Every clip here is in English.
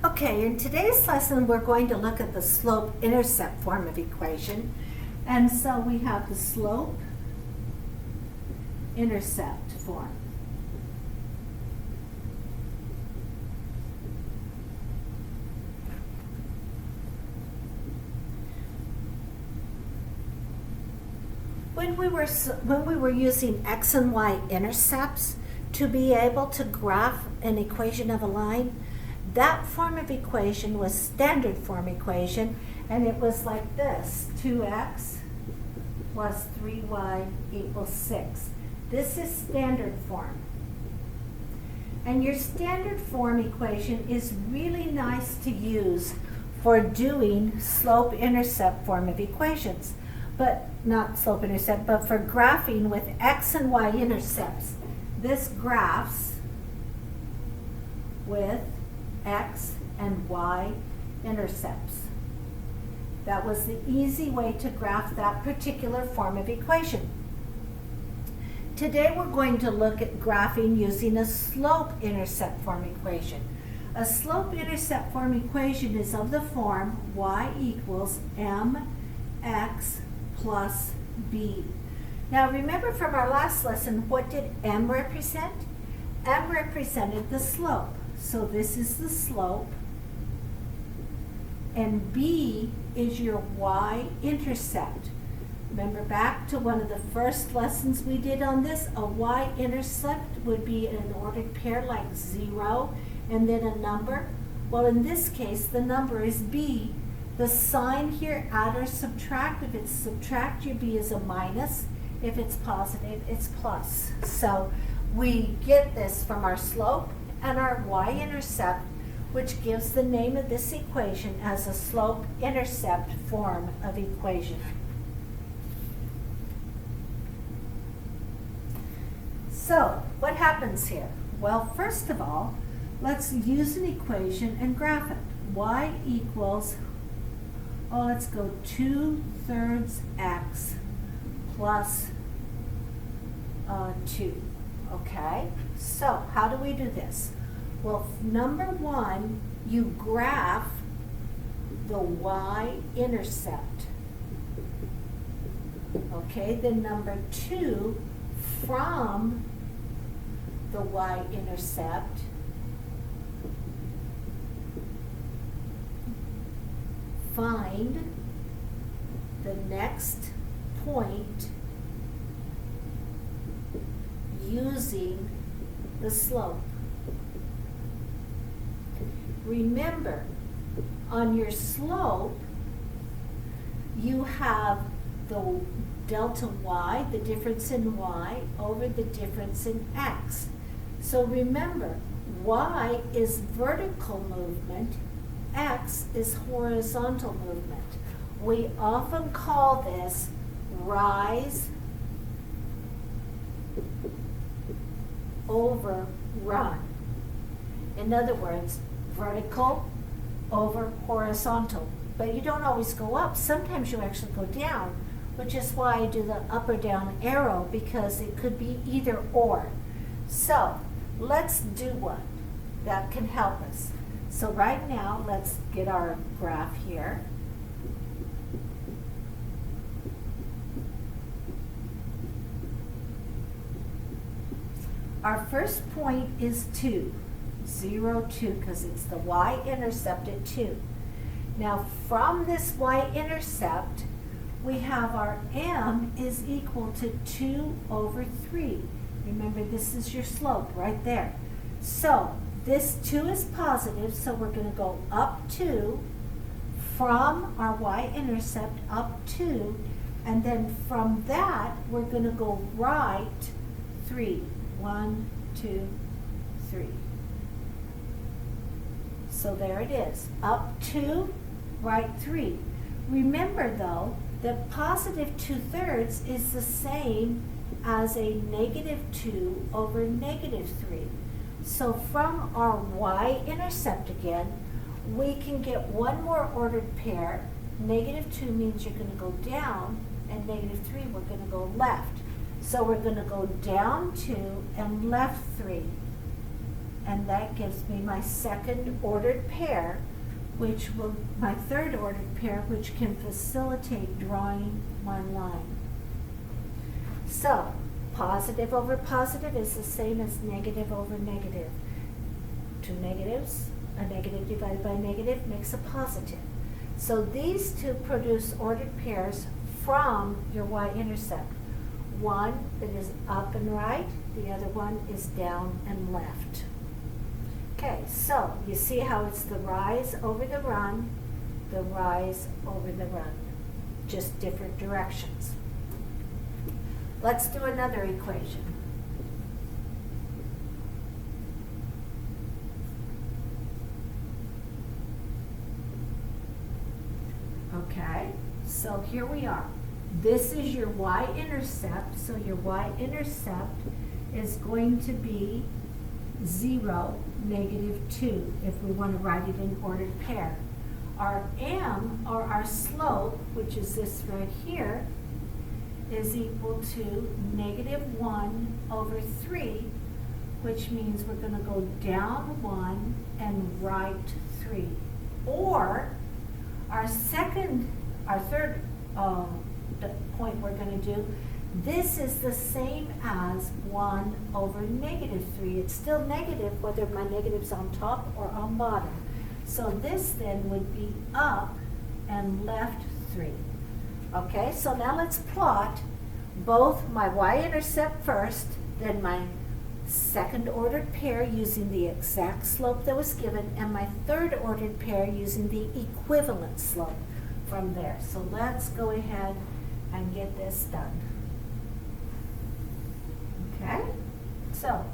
Okay, in today's lesson we're going to look at the slope intercept form of equation. And so we have the slope intercept form. When we were using x and y intercepts to be able to graph an equation of a line, that form of equation was standard form equation, and it was like this: 2x plus 3y equals 6. This is standard form. And your standard form equation is really nice to use for doing slope intercept form of equations. But not slope intercept, but for graphing with x and y intercepts. This graphs with x and y intercepts. That was the easy way to graph that particular form of equation. Today we're going to look at graphing using a slope intercept form equation. A slope intercept form equation is of the form y equals mx plus b. Now remember from our last lesson, what did m represent? M represented the slope. So this is the slope, and b is your y-intercept. Remember back to one of the first lessons we did on this, a y-intercept would be an ordered pair like 0 and then a number. Well, in this case, the number is b. The sign here, add or subtract. If it's subtract, your b is a minus. If it's positive, it's plus. So we get this from our slope and our y-intercept, which gives the name of this equation as a slope-intercept form of equation. So what happens here? Well, first of all, let's use an equation and graph it. Y equals, let's go 2/3 x plus 2. Okay, so how do we do this? Well, number one, you graph the y-intercept. Okay, then number two, from the y-intercept, find the next point using the slope. Remember, on your slope, you have the delta y, the difference in y, over the difference in x. So remember, y is vertical movement, x is horizontal movement. We often call this rise over run. In other words, vertical over horizontal. But you don't always go up. Sometimes you actually go down, which is why I do the up or down arrow, because it could be either or. So let's do one that can help us. So right now, let's get our graph here. Our first point is 2, 0, 2, because it's the y-intercept at 2. Now from this y-intercept, we have our m is equal to 2/3. Remember, this is your slope right there. So this 2 is positive, so we're going to go up 2 from our y-intercept up 2, and then from that we're going to go right 3. 1, 2, 3. So there it is, up 2, right 3. Remember though, that positive 2/3 is the same as a negative 2 over negative 3. So from our y-intercept again, we can get one more ordered pair. Negative 2 means you're going to go down, and negative 3 we're going to go left. So we're going to go down 2 and left 3. and that gives me my second ordered pair, my third ordered pair, which can facilitate drawing my line. So, positive over positive is the same as negative over negative. Two negatives, a negative divided by a negative makes a positive. So these two produce ordered pairs from your y-intercept. One that is up and right, the other one is down and left. Okay, so you see how it's the rise over the run, the rise over the run, just different directions. Let's do another equation. Okay, so here we are. This is your y-intercept, so your y-intercept is going to be 0, -2, if we want to write it in ordered pair. Our m, or our slope, which is this right here, is equal to -1 over 3, which means we're going to go down 1 and right 3. Or our third point we're going to do, this is the same as 1 over -3. It's still negative whether my negative's on top or on bottom. So this then would be up and left 3. Okay, so now let's plot both my y-intercept first, then my second ordered pair using the exact slope that was given, and my third ordered pair using the equivalent slope from there. So let's go ahead and get this done. Okay, so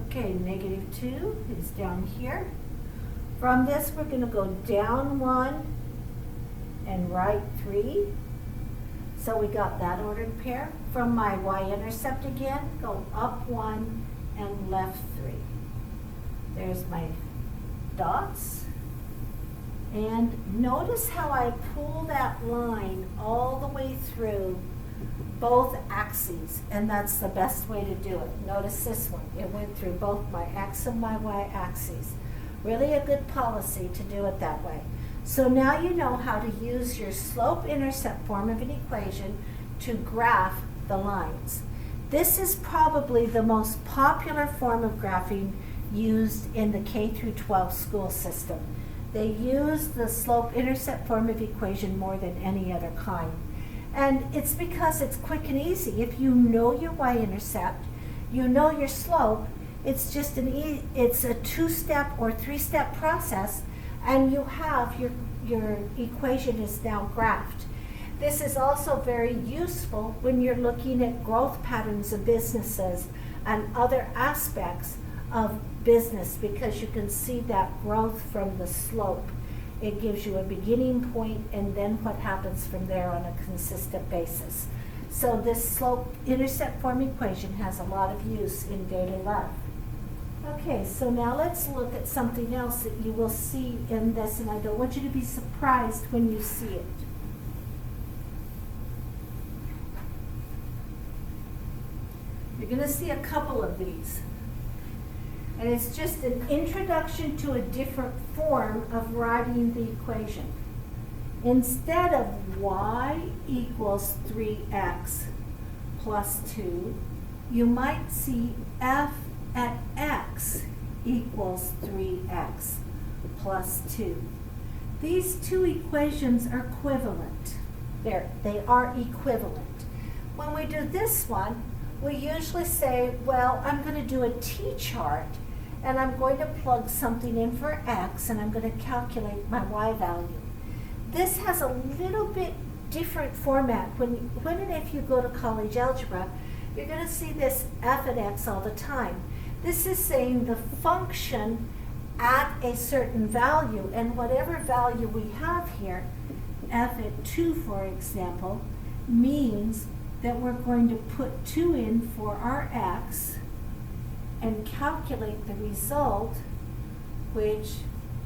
okay, -2 is down here. From this, we're going to go down 1 and right 3. So we got that ordered pair. From my y-intercept again, go up 1 and left 3. There's my dots. And notice how I pull that line all the way through both axes, and that's the best way to do it. Notice this one. It went through both my x and my y axes. Really a good policy to do it that way. So now you know how to use your slope-intercept form of an equation to graph the lines. This is probably the most popular form of graphing used in the K through 12 school system. They use the slope-intercept form of equation more than any other kind. And it's because it's quick and easy. If you know your y-intercept, you know your slope, it's just it's a 2-step or 3-step process, and you have your equation is now graphed. This is also very useful when you're looking at growth patterns of businesses and other aspects of business, because you can see that growth from the slope. It gives you a beginning point and then what happens from there on a consistent basis. So this slope-intercept form equation has a lot of use in daily life. Okay, so now let's look at something else that you will see in this, and I don't want you to be surprised when you see it. You're going to see a couple of these. And it's just an introduction to a different form of writing the equation. Instead of y equals 3x plus 2, you might see f at x equals 3x plus 2. These two equations are equivalent. They are equivalent. When we do this one, we usually say, well, I'm going to do a t-chart, and I'm going to plug something in for x, and I'm going to calculate my y value. This has a little bit different format. When and if you go to college algebra, you're going to see this f at x all the time. This is saying the function at a certain value, and whatever value we have here, f at 2, for example, means that we're going to put 2 in for our x and calculate the result, which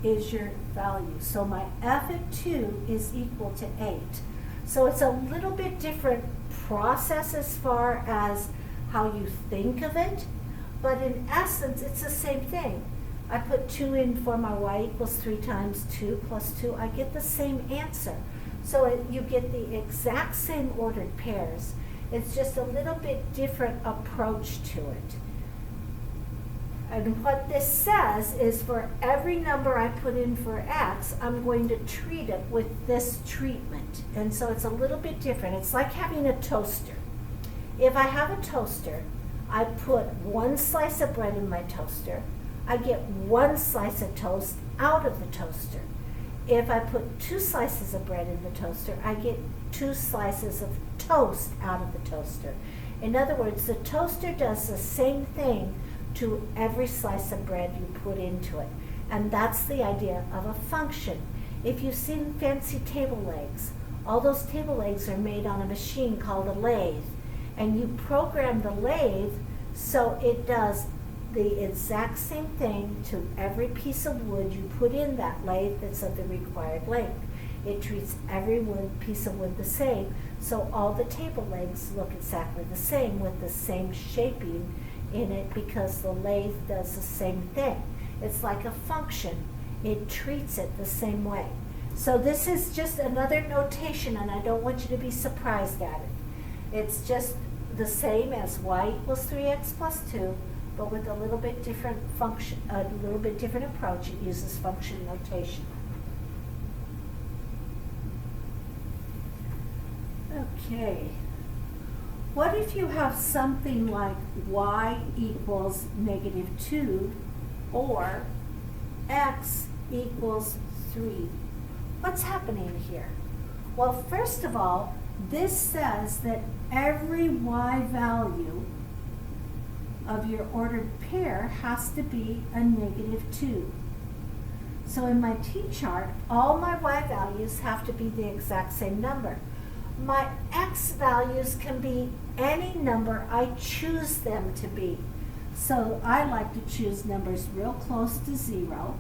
is your value. So my f at 2 is equal to 8. So it's a little bit different process as far as how you think of it, but in essence, it's the same thing. I put 2 in for my y equals 3 times 2 plus 2. I get the same answer. So you get the exact same ordered pairs. It's just a little bit different approach to it. And what this says is for every number I put in for x, I'm going to treat it with this treatment. And so it's a little bit different. It's like having a toaster. If I have a toaster, I put 1 slice of bread in my toaster. I get 1 slice of toast out of the toaster. If I put 2 slices of bread in the toaster, I get 2 slices of toast out of the toaster. In other words, the toaster does the same thing to every slice of bread you put into it. And that's the idea of a function. If you've seen fancy table legs, all those table legs are made on a machine called a lathe. And you program the lathe so it does the exact same thing to every piece of wood you put in that lathe that's of the required length. It treats every piece of wood the same, so all the table legs look exactly the same with the same shaping in it because the lathe does the same thing. It's like a function. It treats it the same way. So this is just another notation, and I don't want you to be surprised at it. It's just the same as y equals 3x plus 2, but with a little bit different function, a little bit different approach. It uses function notation. Okay. What if you have something like y equals -2 or x equals 3? What's happening here? Well, first of all, this says that every y value of your ordered pair has to be a -2. So in my t-chart, all my y values have to be the exact same number. My x values can be any number I choose them to be. So I like to choose numbers real close to 0.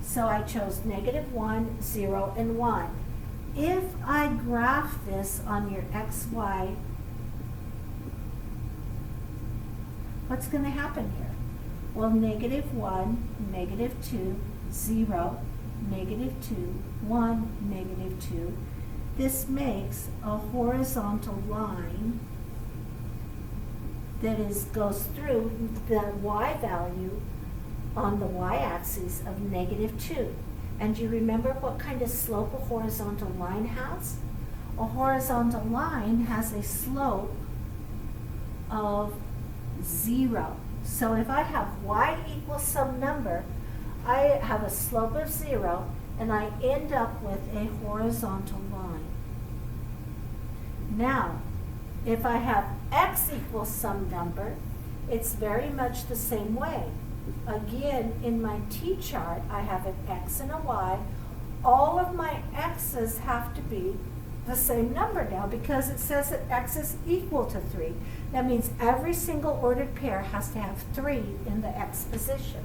So I chose -1, 0, and 1. If I graph this on your xy, what's going to happen here? Well, -1, -2, 0, -2, 1, -2. This makes a horizontal line that goes through the y value on the y-axis of -2. And do you remember what kind of slope a horizontal line has? A horizontal line has a slope of 0. So if I have y equals some number, I have a slope of 0, and I end up with a horizontal line. Now, if I have x equals some number, it's very much the same way. Again, in my t-chart, I have an x and a y. All of my x's have to be the same number now because it says that x is equal to 3. That means every single ordered pair has to have 3 in the x position.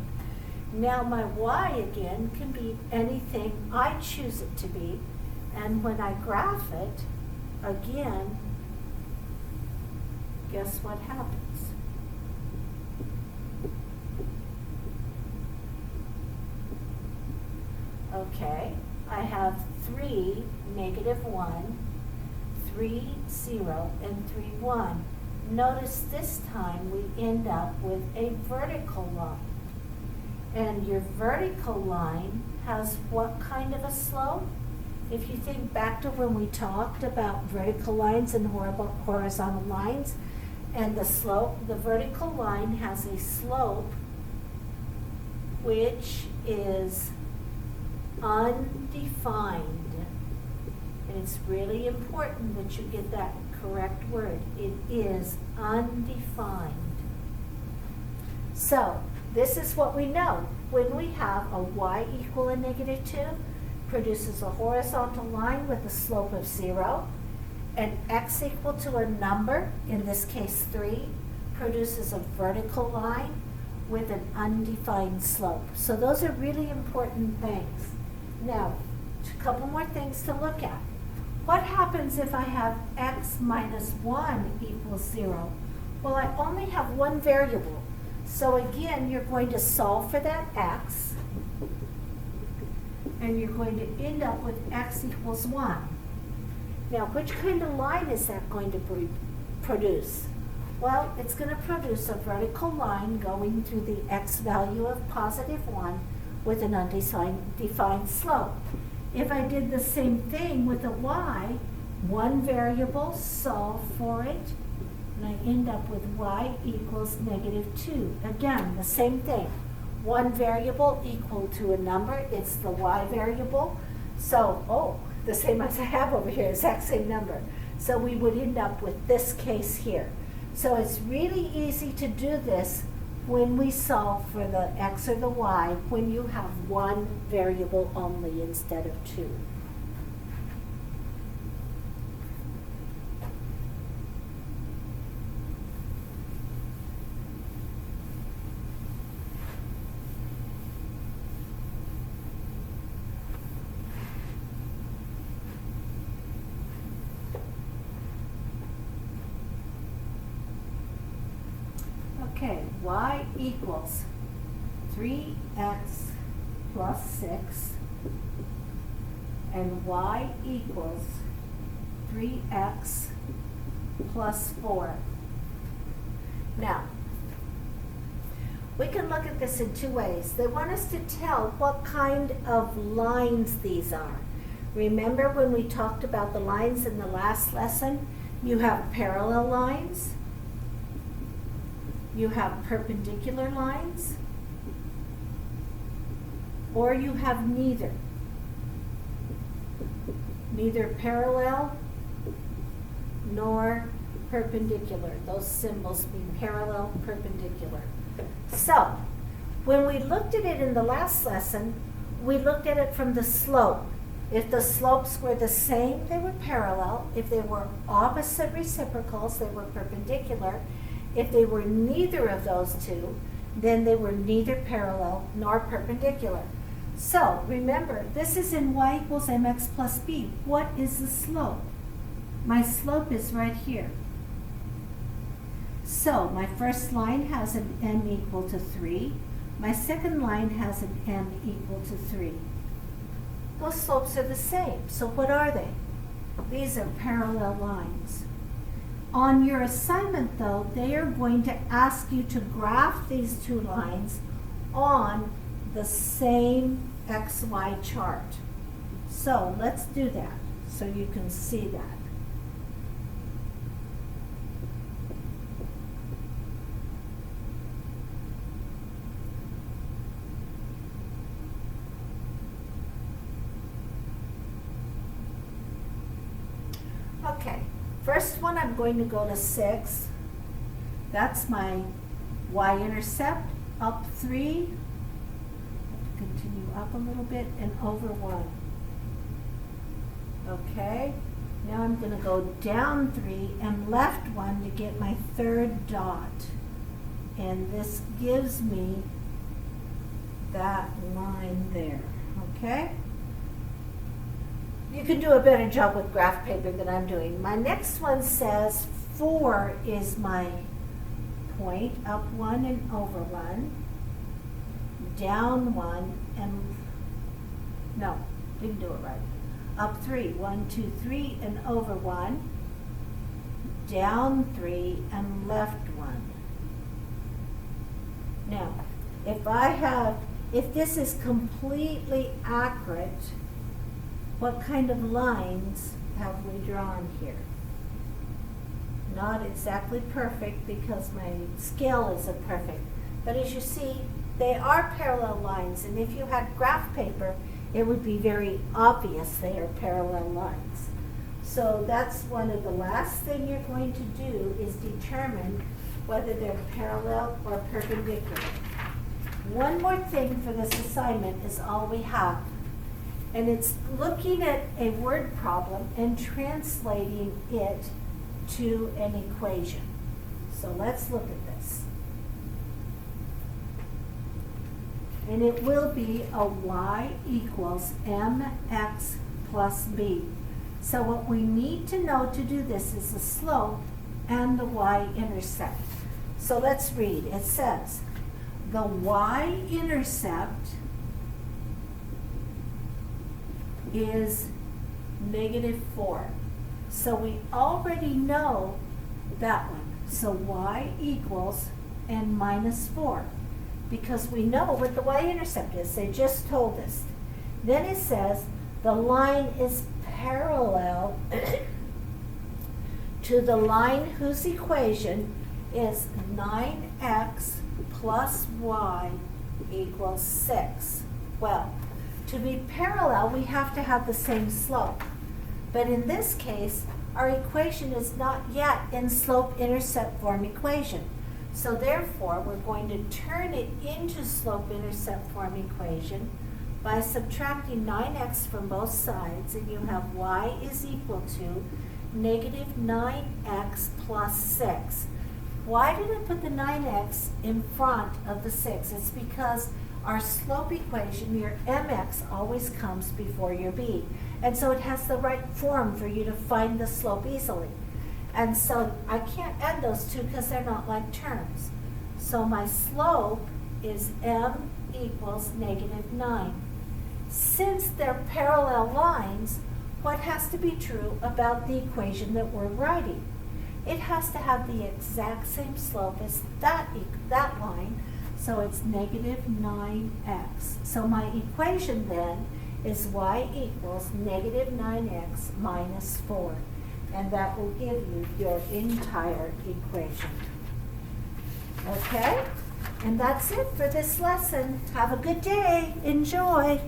Now my y again can be anything I choose it to be, and when I graph it, again, guess what happens? Okay, I have 3, -1, 3, 0, and 3, 1. Notice this time we end up with a vertical line. And your vertical line has what kind of a slope? If you think back to when we talked about vertical lines and horizontal lines and the slope, the vertical line has a slope which is undefined. And it's really important that you get that correct word. It is undefined. So, this is what we know. When we have a y equal a -2, produces a horizontal line with a slope of 0, and x equal to a number, in this case 3, produces a vertical line with an undefined slope. So those are really important things. Now, a couple more things to look at. What happens if I have x minus 1 equals 0? Well, I only have one variable. So again, you're going to solve for that x, and you're going to end up with x equals 1. Now, which kind of line is that going to produce? Well, it's going to produce a vertical line going through the x value of positive 1 with an undefined slope. If I did the same thing with a y, one variable, solve for it, and I end up with y equals negative 2. Again, the same thing. One variable equal to a number, it's the y variable. So, the same as I have over here, exact same number. So we would end up with this case here. So it's really easy to do this when we solve for the x or the y when you have one variable only instead of two. Okay, y equals 3x plus 6, and y equals 3x plus 4. Now, we can look at this in two ways. They want us to tell what kind of lines these are. Remember when we talked about the lines in the last lesson? You have parallel lines. You have perpendicular lines, or you have neither. Neither parallel nor perpendicular. Those symbols mean parallel, perpendicular. So, when we looked at it in the last lesson, we looked at it from the slope. If the slopes were the same, they were parallel. If they were opposite reciprocals, they were perpendicular. If they were neither of those two, then they were neither parallel nor perpendicular. So remember, this is in y equals mx plus b. What is the slope? My slope is right here. So my first line has an m equal to 3. My second line has an m equal to 3. Those slopes are the same. So what are they? These are parallel lines. On your assignment, though, they are going to ask you to graph these two lines on the same XY chart. So let's do that so you can see that. Okay. First one, I'm going to go to 6. That's my y-intercept, up 3. Continue up a little bit and over 1. Okay, now I'm going to go down 3 and left 1 to get my third dot. And this gives me that line there, okay? You can do a better job with graph paper than I'm doing. My next one says 4 is my point, up 1 and over 1, down 1 and, no, didn't do it right. Up 3, 1, 2, 3 and over 1, down 3 and left 1. Now, if this is completely accurate, what kind of lines have we drawn here? Not exactly perfect because my scale isn't perfect. But as you see, they are parallel lines. And if you had graph paper, it would be very obvious they are parallel lines. So that's one of the last thing you're going to do is determine whether they're parallel or perpendicular. One more thing for this assignment is all we have. And it's looking at a word problem and translating it to an equation. So let's look at this. and it will be a y equals mx plus b. So what we need to know to do this is the slope and the y-intercept. So let's read. It says, the y-intercept is -4. So we already know that one. So y equals and -4, because we know what the y-intercept is. They just told us. Then it says the line is parallel to the line whose equation is 9x plus y equals 6. Well, to be parallel, we have to have the same slope. But in this case, our equation is not yet in slope-intercept form equation. So therefore, we're going to turn it into slope-intercept form equation by subtracting 9x from both sides, and you have y is equal to -9x plus 6. Why did I put the 9x in front of the 6? It's because our slope equation, your mx always comes before your b. And so it has the right form for you to find the slope easily. And so I can't add those two because they're not like terms. So my slope is m equals -9. Since they're parallel lines, what has to be true about the equation that we're writing? It has to have the exact same slope as that line, so it's -9x. So my equation then is y equals -9x minus 4. And that will give you your entire equation. Okay? And that's it for this lesson. Have a good day. Enjoy.